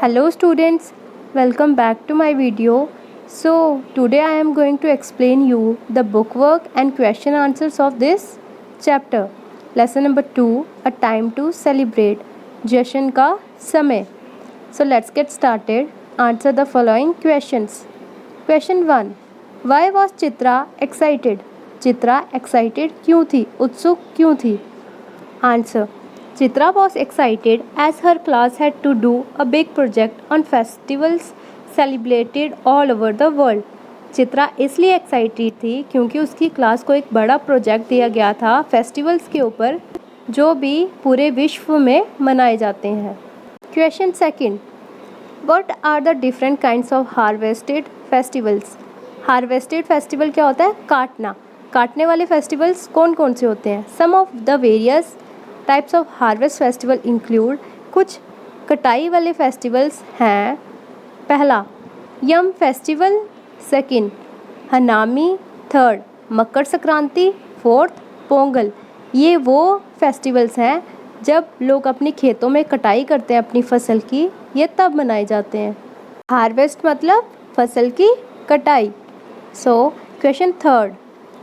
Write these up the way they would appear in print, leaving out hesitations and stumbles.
Hello students, welcome back to my video. So today I am going to explain you the bookwork and question answers of this chapter. Lesson number 2, a time to celebrate. जश्न का समय. So let's get started. Answer the following questions. Question 1. Why was Chitra excited? Chitra excited क्यों थी? उत्सुक क्यों थी? Answer. Chitra was excited as her class had to do a big project on festivals celebrated all over the world. Chitra इसलिए excited थी क्योंकि उसकी class को एक बड़ा प्रोजेक्ट दिया गया था फेस्टिवल्स के ऊपर जो भी पूरे विश्व में मनाए जाते हैं. Question second. What are the different kinds of harvested festivals? Harvested festival क्या होता है? काटना. काटने वाले फेस्टिवल्स कौन कौन से होते हैं? Some of the various types of harvest festival include. कुछ कटाई वाले फेस्टिवल्स हैं. पहला yam festival, second Hanami, third Makar Sankranti, fourth Pongal. ये वो फेस्टिवल्स हैं जब लोग अपने खेतों में कटाई करते हैं अपनी फसल की, ये तब मनाए जाते हैं. हार्वेस्ट मतलब फसल की कटाई. So question third.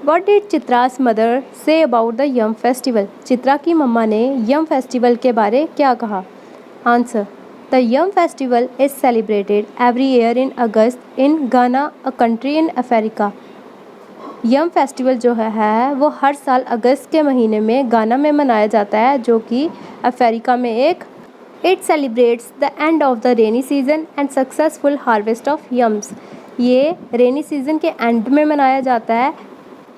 What did Chitra's mother say about the yam festival? Chitra की मम्मा ने यम फेस्टिवल के बारे क्या कहा? Answer. The yam festival is celebrated every year in August in Ghana, a country in Africa. Yam festival जो है वो हर साल अगस्त के महीने में गाना में मनाया जाता है जो कि अफ्रीका में एक. It celebrates the end of the rainy season and successful harvest of Young's. ये रेनी सीजन के एंड में मनाया जाता है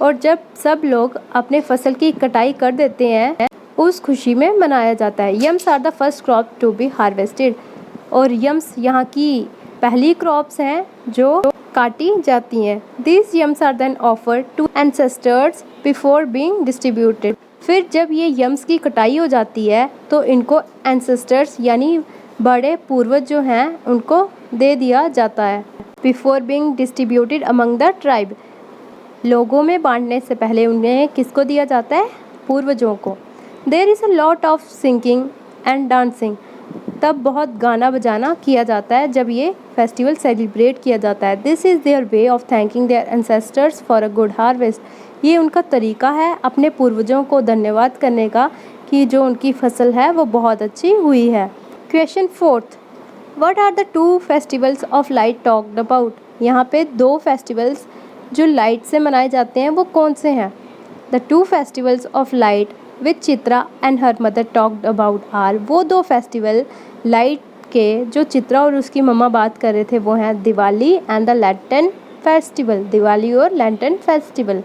और जब सब लोग अपने फसल की कटाई कर देते हैं उस खुशी में मनाया जाता है. Yams are the first crop to be harvested. और यम्स यहाँ की पहली क्रॉप्स हैं जो काटी जाती हैं. This yams are then offered to ancestors before being distributed. फिर जब ये यम्स की कटाई हो जाती है तो इनको एंसेस्टर्स यानी बड़े पूर्वज जो हैं उनको दे दिया जाता है. Before being distributed among the tribe. लोगों में बांटने से पहले उन्हें किसको दिया जाता है? पूर्वजों को. There is a lot of singing and dancing. तब बहुत गाना बजाना किया जाता है जब ये फेस्टिवल सेलिब्रेट किया जाता है. This is their way of thanking their ancestors for a good harvest. ये उनका तरीका है अपने पूर्वजों को धन्यवाद करने का कि जो उनकी फसल है वो बहुत अच्छी हुई है. Question fourth. What are the two festivals of light talked about? यहाँ पे दो फेस्टिवल्स जो लाइट से मनाए जाते हैं वो कौन से हैं? The two festivals of light which Chitra and her mother talked about are. वो दो फेस्टिवल लाइट के जो चित्रा और उसकी मम्मा बात कर रहे थे वो हैं Diwali and the lantern festival. Diwali और lantern festival.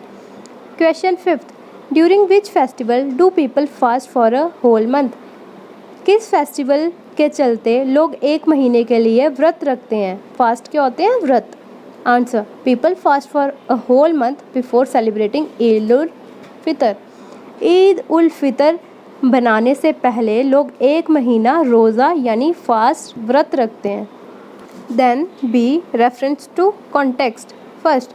Question fifth. During which festival do people fast for a whole month? किस फेस्टिवल के चलते लोग एक महीने के लिए व्रत रखते हैं? फास्ट क्या होते हैं? व्रत. Answer. People fast for a whole month before celebrating Eid ul Fitr. Eid ul Fitr बनाने से पहले लोग एक महीना रोज़ा यानी फास्ट व्रत रखते हैं. Then B. Reference to context. First,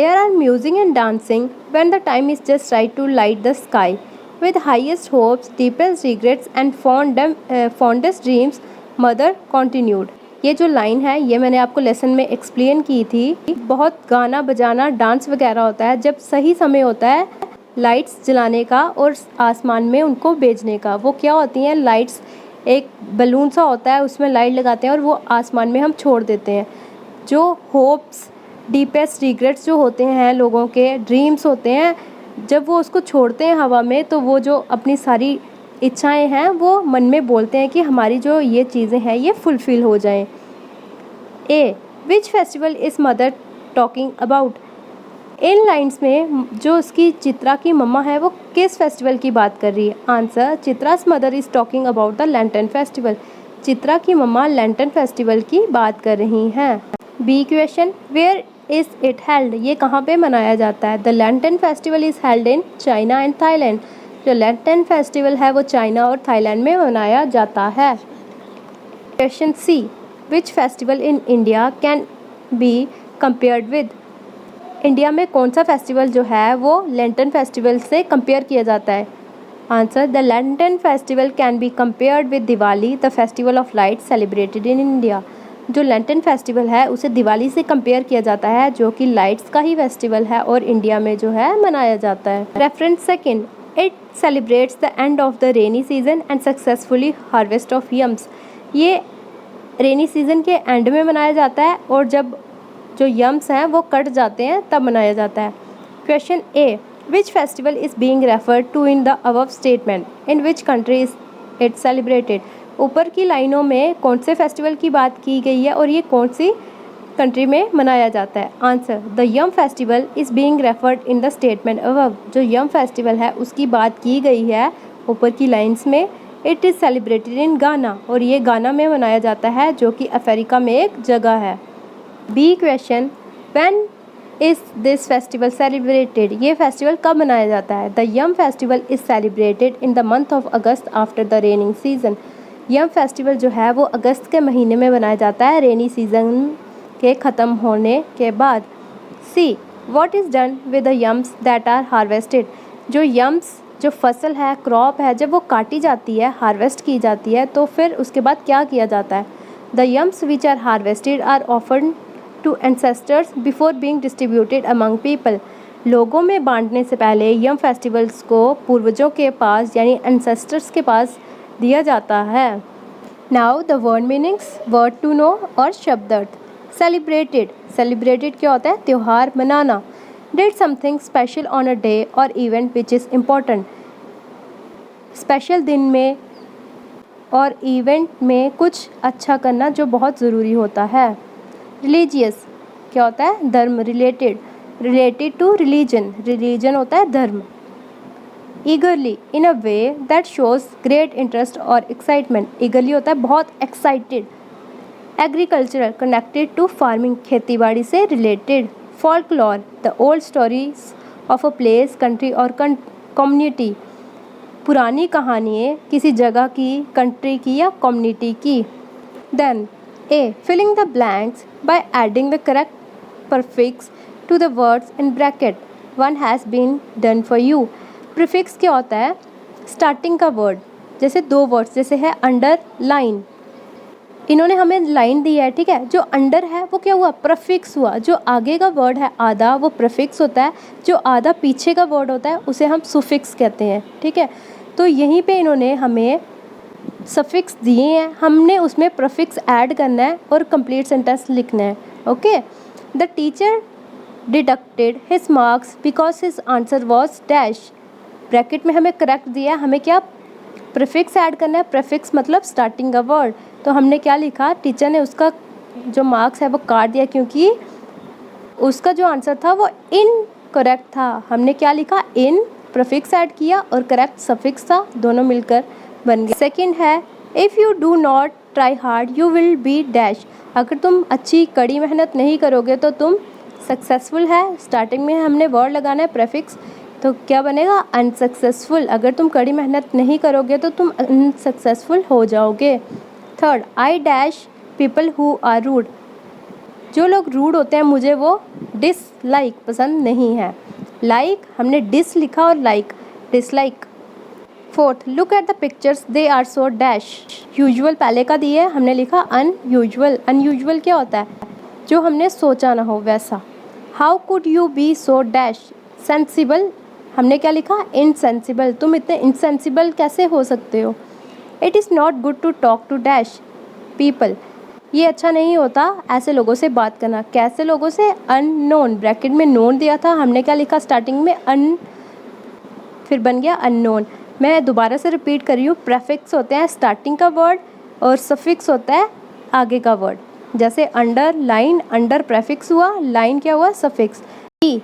there are music and dancing when the time is just right to light the sky. With highest hopes, deepest regrets and fondest dreams, mother continued. ये जो line है ये मैंने आपको lesson में explain की थी. बहुत गाना बजाना डांस वगैरह होता है जब सही समय होता है लाइट्स जलाने का और आसमान में उनको भेजने का. वो क्या होती हैं? लाइट्स एक बलून सा होता है उसमें लाइट लगाते हैं और वो आसमान में हम छोड़ देते हैं. जो होप्स, डीपेस्ट रिग्रेट्स जो होते हैं लोगों के, ड्रीम्स होते हैं, जब वो उसको छोड़ते हैं हवा में तो वो जो अपनी सारी इच्छाएं हैं वो मन में बोलते हैं कि हमारी जो ये चीज़ें हैं ये फुलफ़िल हो जाएं. A. Which festival is mother talking about? इन लाइन्स में जो उसकी चित्रा की मम्मा है वो किस फेस्टिवल की बात कर रही है? Answer. Chitra's mother is talking about the lantern festival. Chitra की मम्मा लैंटर्न फेस्टिवल की बात कर रही हैं. B question. Where is it held? ये कहाँ पे मनाया जाता है? The lantern festival is held in China and Thailand. जो लैंटर्न फेस्टिवल है वो चाइना और थाईलैंड में मनाया जाता है. Question C. Which festival in India can be compared with? India में कौन सा फेस्टिवल जो है वो लैंटर्न फेस्टिवल से कंपेयर किया जाता है? Answer, the lantern festival can be compared with Diwali, the festival of light celebrated in India. जो लैंटर्न फेस्टिवल है उसे दिवाली से कंपेयर किया जाता है, जो कि लाइट्स का ही फेस्टिवल है और इंडिया में जो है मनाया जाता है। Reference second, it celebrates the end of the rainy season and successfully harvest of Young's. ये रेनी सीजन के एंड में मनाया जाता है और जब जो यम्स हैं वो कट जाते हैं तब मनाया जाता है। Question A, which festival is being referred to in the above statement, in which country is it celebrated. ऊपर की लाइनों में कौन से फेस्टिवल की बात की गई है और ये कौन सी कंट्री में मनाया जाता है। Answer, the yam festival is being referred in the statement above. जो यम फेस्टिवल है उसकी बात की गई है ऊपर की लाइन्स में। इट इज़ सेलिब्रेटेड इन गाना, और ये गाना में मनाया जाता है जो कि अफ्रीका में एक जगह है। B question, when is this festival celebrated. ये फेस्टिवल कब मनाया जाता है। The yam festival is celebrated in the month of August after the raining season. Yam festival जो है वो अगस्त के महीने में मनाया जाता है रेनी सीजन के ख़त्म होने के बाद। C, what is done with the yams that are harvested. जो यम्स जो फसल है, क्रॉप है, जब वो काटी जाती है, हार्वेस्ट की जाती है, तो फिर उसके बाद क्या किया जाता है। The yams which are harvested are offered to ancestors before being distributed among people. लोगों में बांटने से पहले यम फेस्टिवल्स को पूर्वजों के पास यानी एंसेस्टर्स के पास दिया जाता है। Now the word meanings, word to know और शब्द अर्थ। सेलिब्रेटेड, सेलिब्रेटेड क्या होता है, त्यौहार मनाना। Did something special on a day or event which is important. Special दिन में और इवेंट में कुछ अच्छा करना जो बहुत ज़रूरी होता है। रिलीजियस क्या होता है, धर्म। Related, related to religion, religion होता है धर्म। Eagerly, in a way that shows great interest और एक्साइटमेंट। ईगरली होता है बहुत excited. Agricultural, connected to farming, खेती बाड़ी से related. Folklore, the old stories of a place, country और कम्युनिटी। पुरानी कहानियाँ किसी जगह की, कंट्री की या कम्युनिटी की। Then A, filling the blanks by adding the correct prefix to the words in bracket, one has been done for you। Prefix क्या होता है, स्टार्टिंग का वर्ड। जैसे दो वर्ड्स, जैसे है अंडर, लाइन। इन्होंने हमें लाइन दी है, ठीक है। जो अंडर है वो क्या हुआ, प्रीफिक्स हुआ। जो आगे का वर्ड है आधा, वो प्रीफिक्स होता है। जो आधा पीछे का वर्ड होता है उसे हम सुफिक्स कहते हैं, ठीक है। तो यहीं पे इन्होंने हमें सफिक्स दिए हैं, हमने उसमें प्रीफिक्स ऐड करना है और कंप्लीट सेंटेंस लिखना है। Okay, the teacher deducted his marks because his answer was dash. Bracket में हमें करेक्ट दिया है, हमें क्या प्रीफिक्स ऐड करना है। प्रीफिक्स मतलब स्टार्टिंग का वर्ड। तो हमने क्या लिखा, टीचर ने उसका जो मार्क्स है वो काट दिया क्योंकि उसका जो आंसर था वो इनकरेक्ट था। हमने क्या लिखा, इन, प्रीफिक्स ऐड किया और करेक्ट सफिक्स था, दोनों मिलकर बन गया। सेकंड है, if you do not try hard you will be dash. अगर तुम अच्छी कड़ी मेहनत नहीं करोगे तो तुम सक्सेसफुल है। स्टार्टिंग में हमने वर्ड लगाना है प्रीफिक्स, तो क्या बनेगा, अनसक्सेसफुल। अगर तुम कड़ी मेहनत नहीं करोगे तो तुम अनसक्सेसफुल हो जाओगे। Third, I dash people who are rude. जो लोग रूड होते हैं मुझे वो डिसलाइक, पसंद नहीं है। लाइक हमने डिस लिखा और like dislike. Fourth, look at the pictures they are so dash. Usual पहले का दिया है, हमने लिखा अनयूजुअल। अनयूजुअल क्या होता है, जो हमने सोचा ना हो वैसा। How could you be so dash sensible, हमने क्या लिखा, इनसेंसिबल। तुम इतने इनसेंसिबल कैसे हो सकते हो। It is not good to talk to dash people. ये अच्छा नहीं होता ऐसे लोगों से बात करना। कैसे लोगों से, अननोन। ब्रैकेट में नोन दिया था, हमने क्या लिखा स्टार्टिंग में, अन, फिर बन गया अननोन। मैं दोबारा से रिपीट कर रही हूँ, प्रीफिक्स होते हैं स्टार्टिंग का वर्ड और सफिक्स होता है आगे का वर्ड। जैसे अंडर, लाइन, अंडर प्रीफिक्स हुआ, लाइन क्या हुआ, suffix. E,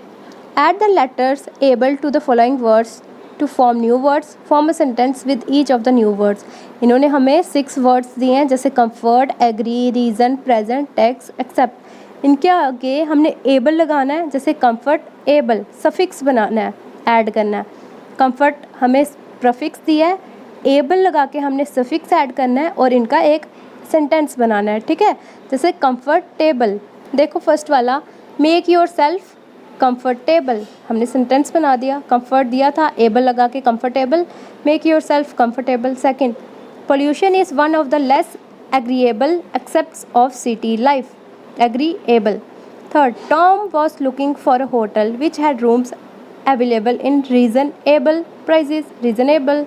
add the letters able to the following words to form new words, form a sentence with each of the new words. इन्होंने हमें 6 वर्ड्स दिए हैं, जैसे comfort, agree, reason, present, text, accept. इनके आगे हमने एबल लगाना है, जैसे कंफर्ट, एबल, सफिक्स बनाना है, ऐड करना है। कंफर्ट हमें प्रीफिक्स दिया है, एबल लगा के हमने सफिक्स ऐड करना है और इनका एक सेंटेंस बनाना है, ठीक है। जैसे कंफर्टेबल, देखो फर्स्ट वाला, मेक योर सेल्फ कंफर्टेबल, हमने सेंटेंस बना दिया, कंफर्ट दिया था, एबल लगा के comfortable, make yourself comfortable. Second, pollution is one of the less agreeable accepts of city life, agreeable. Third, Tom was looking for a hotel which had rooms available in reasonable prices, reasonable.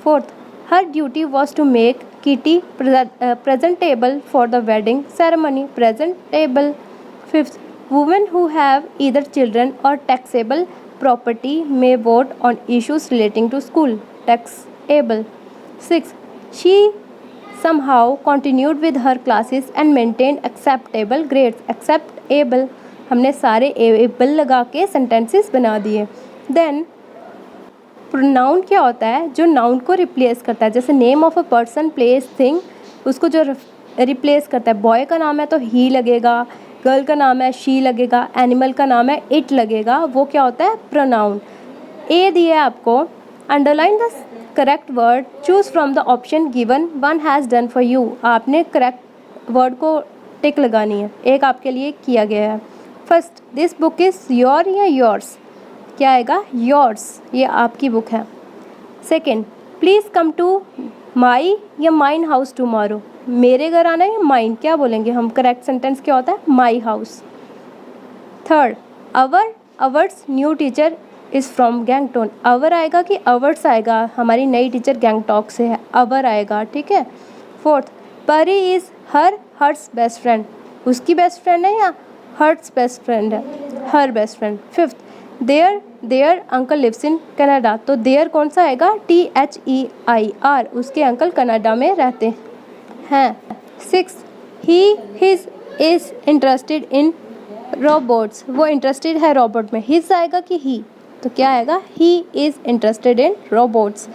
Fourth, her duty was to make Kitty presentable for the wedding ceremony, presentable. Fifth, women who have either children or taxable property may vote on issues relating to school, taxable. Sixth, she somehow continued with her classes and maintained acceptable grades, acceptable. हमने सारे able लगा के sentences बना दिए। Then pronoun क्या होता है? जो नाउन को रिप्लेस करता है, जैसे name of a person, place, thing, उसको जो रिप्लेस करता है। बॉय का नाम है तो ही लगेगा, गर्ल का नाम है शी लगेगा, एनिमल का नाम है इट लगेगा, वो क्या होता है? प्रोनाउन। ए दिया है आपको, underline the correct word, choose from the option given, one has done for you. आपने करेक्ट वर्ड को टिक लगानी है, एक आपके लिए किया गया है। First, this book is your या योर्स, क्या आएगा? योर्स, ये आपकी बुक है। Second, please come to my या माइन हाउस टुमारो, मेरे घर आना है या माइन, क्या बोलेंगे हम? करेक्ट सेंटेंस क्या होता है? My house. Third, ours new teacher is from Gangtok, our आएगा कि अवर्स आएगा? हमारी नई टीचर गैंगटॉक से है, अवर आएगा, ठीक है। Fourth, Pari is hers best friend, उसकी बेस्ट फ्रेंड है या हर्ट्स बेस्ट फ्रेंड है? Her best friend. Fifth, their uncle lives in Canada, तो देयर कौन सा आएगा? THEIR, उसके अंकल कनाडा में रहते हैं। Six, he is interested in robots, वो इंटरेस्टेड है रोबोट में, हिज आएगा कि ही? तो क्या आएगा? He is interested in robots.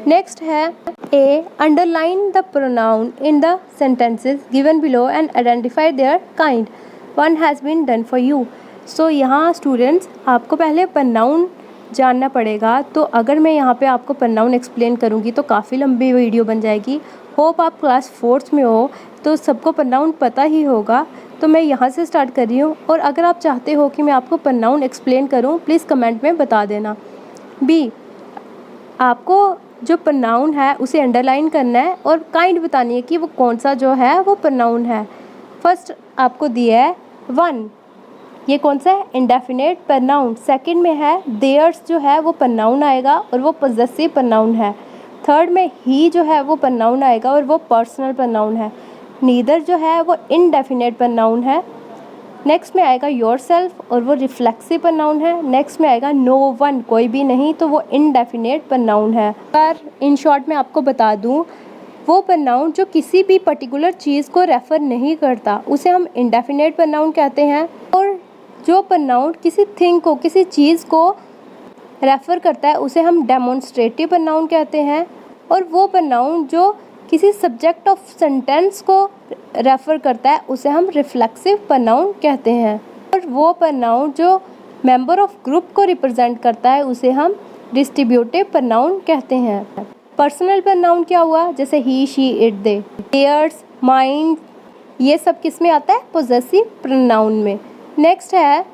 Next है A, underline the pronoun in the sentences given below and identify their kind, one has been done for you. So यहाँ स्टूडेंट्स आपको पहले प्रोनाउन जानना पड़ेगा, तो अगर मैं यहाँ पे आपको प्रोनाउन एक्सप्लेन करूँगी तो काफ़ी लंबी वीडियो बन जाएगी। होप आप क्लास 4th में हो तो सबको प्रोनाउन पता ही होगा, तो मैं यहाँ से स्टार्ट कर रही हूँ। और अगर आप चाहते हो कि मैं आपको प्रोनाउन एक्सप्लेन करूँ, प्लीज़ कमेंट में बता देना। बी, आपको जो प्रोनाउन है उसे अंडरलाइन करना है और काइंड बतानी है कि वो कौन सा जो है वो प्रोनाउन है। फर्स्ट आपको दिया है वन, ये कौन सा है? Indefinite pronoun. सेकंड में है देयर्स, जो है वो प्रोनाउन आएगा और वो पॉजेसिव प्रोनाउन है। थर्ड में ही जो है वो प्रोनाउन आएगा और वो पर्सनल प्रोनाउन है। नीदर जो है वो इनडेफिनेट प्रोनाउन है। नेक्स्ट में आएगा योरसेल्फ और वो रिफ्लेक्सिव प्रोनाउन है। नेक्स्ट में आएगा नो वन, कोई भी नहीं, तो वो इनडेफिनेट प्रोनाउन है। पर इन शॉर्ट में आपको बता दूँ, वो प्रोनाउन जो किसी भी पर्टिकुलर चीज़ को रेफ़र नहीं करता उसे हम इंडेफिनेट प्रोनाउन कहते हैं, और जो प्रोनाउन किसी थिंग को, किसी चीज़ को रेफ़र करता है उसे हम डेमोन्स्ट्रेटिव प्रोनाउन कहते हैं, और वो प्रोनाउन जो किसी सब्जेक्ट ऑफ सेंटेंस को रेफ़र करता है उसे हम रिफ्लेक्सिव प्रोनाउन कहते हैं, और वो प्रोनाउन जो मेंबर ऑफ ग्रुप को रिप्रेजेंट करता है उसे हम डिस्ट्रीब्यूटिव प्रोनाउन कहते हैं। पर्सनल प्रोनाउन क्या हुआ? जैसे he, she, it, they. Theirs, mine, ये सब किस में आता है? पॉजेसिव प्रोनाउन में। नेक्स्ट है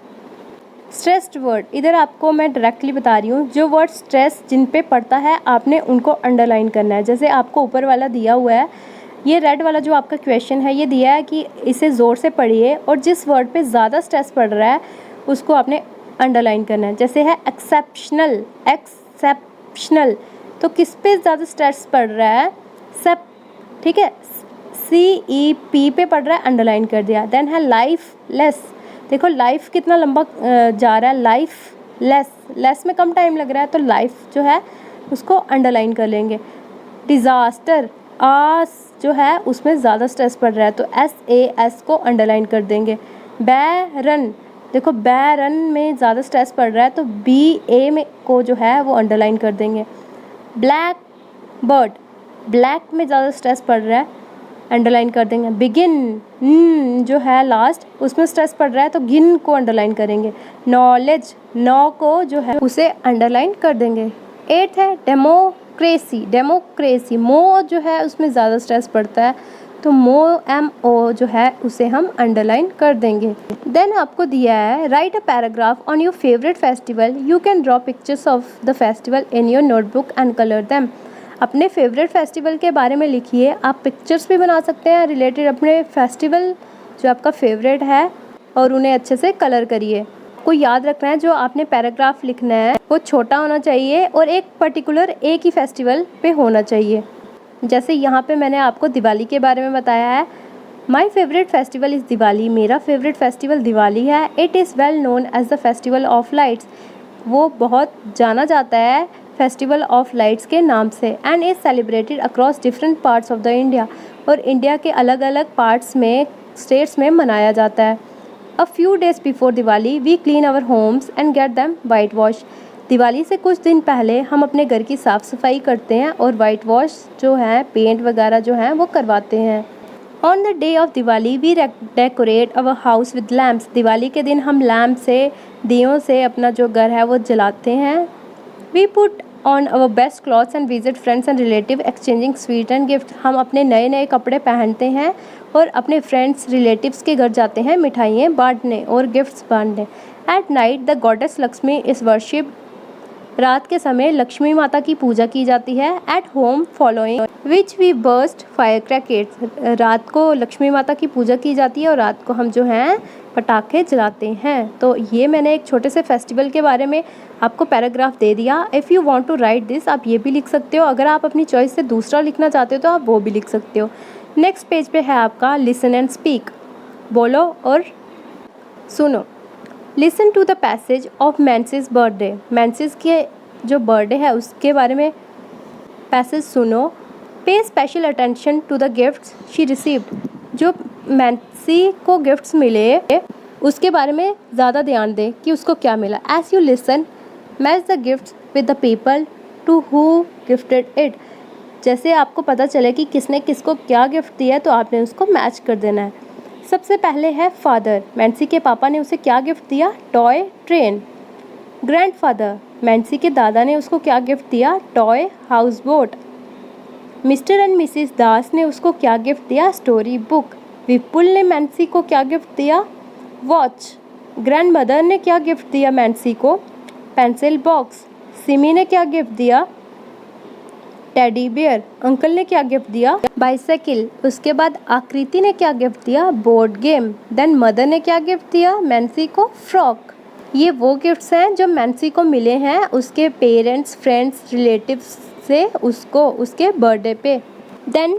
स्ट्रेस्ड वर्ड। इधर आपको मैं डायरेक्टली बता रही हूँ, जो वर्ड स्ट्रेस जिन पे पड़ता है आपने उनको अंडरलाइन करना है। जैसे आपको ऊपर वाला दिया हुआ है, ये रेड वाला जो आपका क्वेश्चन है, ये दिया है कि इसे ज़ोर से पढ़िए और जिस वर्ड पे ज़्यादा स्ट्रेस पड़ रहा है उसको आपने अंडरलाइन करना है। जैसे है एक्सेप्शनल, एक्सेप्शनल, तो किस पे ज़्यादा स्ट्रेस पड़ रहा है? सेप, ठीक है, CEP पे पड़ रहा है, अंडरलाइन कर दिया। देन है लाइफ लेस, देखो लाइफ कितना लंबा जा रहा है, लाइफ लेस, लेस में कम टाइम लग रहा है, तो लाइफ जो है उसको अंडरलाइन कर लेंगे। डिज़ास्टर, आस जो है उसमें ज़्यादा स्ट्रेस पड़ रहा है, तो SAS को अंडरलाइन कर देंगे। बैरन, देखो बैरन में ज़्यादा स्ट्रेस पड़ रहा है, तो BA में को जो है वो अंडरलाइन कर देंगे। ब्लैक बर्ड, ब्लैक में ज़्यादा स्ट्रेस पड़ रहा है, अंडरलाइन कर देंगे। बिगिन, जो है लास्ट, उसमें स्ट्रेस पड़ रहा है तो गिन को अंडरलाइन करेंगे। नॉलेज, नौ को जो है उसे अंडरलाइन कर देंगे। 8 है डेमोक्रेसी, डेमोक्रेसी, मो जो है उसमें ज़्यादा स्ट्रेस पड़ता है तो MO जो है उसे हम अंडरलाइन कर देंगे। देन आपको दिया है right a paragraph on your favourite festival, you can draw pictures of the festival in your notebook and colour them. अपने फेवरेट फेस्टिवल के बारे में लिखिए। आप पिक्चर्स भी बना सकते हैं रिलेटेड अपने फेस्टिवल जो आपका फेवरेट है और उन्हें अच्छे से कलर करिए। आपको याद रखना है जो आपने पैराग्राफ लिखना है वो छोटा होना चाहिए और एक पर्टिकुलर एक ही फेस्टिवल पे होना चाहिए। जैसे यहाँ पे मैंने आपको दिवाली के बारे में बताया है, my favourite festival is Diwali, मेरा फेवरेट फेस्टिवल दिवाली है। It is well known as the festival of lights, वो बहुत जाना जाता है फेस्टिवल ऑफ लाइट्स के नाम से। And is celebrated across different parts of the India, और इंडिया के अलग अलग पार्ट्स में स्टेट्स में मनाया जाता है। A few days before Diwali we clean our homes and get them white wash, Diwali से कुछ दिन पहले हम अपने घर की साफ़ सफाई करते हैं और वाइट वॉश जो है पेंट वगैरह जो है वो करवाते हैं। On the day of Diwali we decorate our house with lamps, Diwali के दिन हम लैम्प से दियों से अपना जो घर है वो जलाते हैं। We put on our best clothes and visit friends and relative exchanging sweet and gift, हम अपने नए नए कपड़े पहनते हैं और अपने फ्रेंड्स रिलेटिव्स के घर जाते हैं मिठाइयाँ बांटने और गिफ्ट्स बांटने। At night the goddess Lakshmi is worshipped, रात के समय लक्ष्मी माता की पूजा की जाती है। At home following which we burst fire crackers, रात को लक्ष्मी माता की पूजा की जाती है और रात को हम जो हैं पटाखे जलाते हैं। तो ये मैंने एक छोटे से फेस्टिवल के बारे में आपको पैराग्राफ दे दिया। If you want to write this, आप ये भी लिख सकते हो। अगर आप अपनी चॉइस से दूसरा लिखना चाहते हो तो आप वो भी लिख सकते हो। नेक्स्ट पेज पे है आपका लिसन एंड स्पीक, बोलो और सुनो। Listen to the passage of Mansi's birthday, Mansi's के जो बर्थडे है उसके बारे में पैसेज सुनो। Pay special attention to the gifts she received, जो मैंसी को गिफ्ट्स मिले उसके बारे में ज़्यादा ध्यान दें कि उसको क्या मिला। As you listen match the gifts with the people to who gifted it, जैसे आपको पता चले कि किसने किसको क्या गिफ्ट दिया है तो आपने उसको मैच कर देना है। सबसे पहले है फादर, मैंसी के पापा ने उसे क्या गिफ्ट दिया, टॉय ट्रेन। ग्रैंडफादर, मैंसी के दादा ने उसको क्या गिफ्ट दिया, toy house boat. Mr and Mrs Das ने उसको क्या गिफ्ट दिया, स्टोरी बुक। विपुल ने मैंसी को क्या गिफ्ट दिया, वॉच। ग्रैंड मदर ने क्या गिफ्ट दिया मैंसी को, पेंसिल बॉक्स। सिमी ने क्या गिफ्ट दिया, टेडी बियर। अंकल ने क्या गिफ्ट दिया, बाइसाइकिल। उसके बाद आकृति ने क्या गिफ्ट दिया, बोर्ड गेम। देन मदर ने क्या गिफ्ट दिया मैंसी को, फ्रॉक। ये वो गिफ्ट्स हैं जो मैंसी को मिले हैं उसके पेरेंट्स, फ्रेंड्स, रिलेटिव्स से उसको उसके बर्थडे पे। Then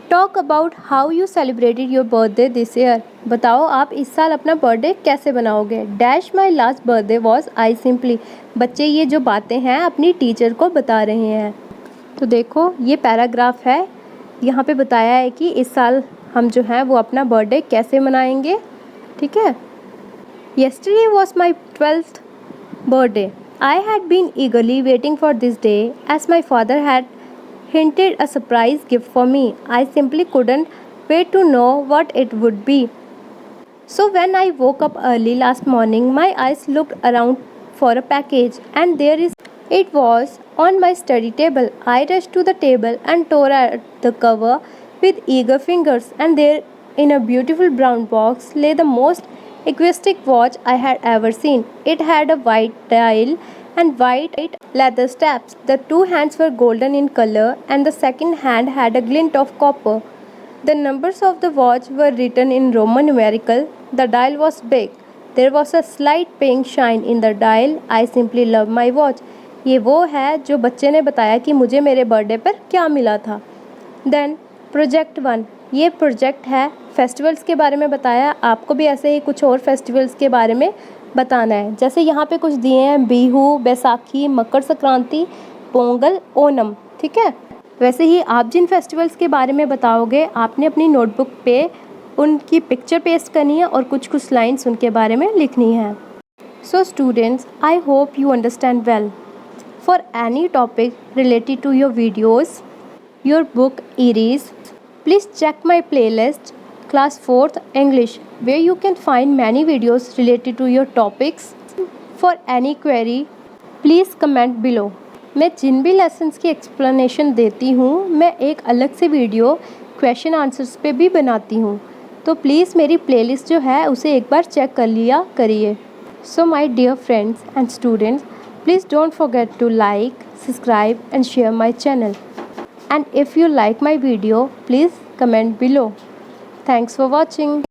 talk about how you celebrated your birthday this year, बताओ आप इस साल अपना बर्थडे कैसे बनाओगे। Dash my last birthday was I simply, बच्चे ये जो बातें हैं अपनी टीचर को बता रहे हैं। तो देखो ये पैराग्राफ है, यहाँ पे बताया है कि इस साल हम जो हैं वो अपना बर्थडे कैसे मनाएंगे। ठीक है। Yesterday was my 12th birthday. I had been eagerly waiting for this day as my father had hinted a surprise gift for me. I simply couldn't wait to know what it would be. So when I woke up early last morning, my eyes looked around for a package and it was on my study table. I rushed to the table and tore at the cover with eager fingers, and there in a beautiful brown box lay the most exquisite watch I had ever seen. It had a white dial and white leather straps. The two hands were golden in color and the second hand had a glint of copper. The numbers of the watch were written in Roman numeral. The dial was big. There was a slight pink shine in the dial. I simply love my watch. ये वो है जो बच्चे ने बताया कि मुझे मेरे बर्थडे पर क्या मिला था। देन प्रोजेक्ट 1, ये प्रोजेक्ट है, फेस्टिवल्स के बारे में बताया। आपको भी ऐसे ही कुछ और फेस्टिवल्स के बारे में बताना है। जैसे यहाँ पे कुछ दिए हैं, बिहू, बैसाखी, मकर संक्रांति, पोंगल, ओणम। ठीक है। वैसे ही आप जिन फेस्टिवल्स के बारे में बताओगे आपने अपनी नोटबुक पे उनकी पिक्चर पेस्ट करनी है और कुछ कुछ लाइन्स उनके बारे में लिखनी है। So students, I hope you understand well. For any topic related to your videos, your book series, please check my playlist class 4th English, where you can find many videos related to your topics. For any query please comment below. मैं जिन भी lessons की explanation देती हूँ मैं एक अलग से video question answers पे भी बनाती हूँ, तो प्लीज़ मेरी प्लेलिस्ट जो है उसे एक बार चेक कर लिया करिए। So my dear friends and students, please don't forget to like, subscribe and share my channel. And if you like my video, please comment below. Thanks for watching.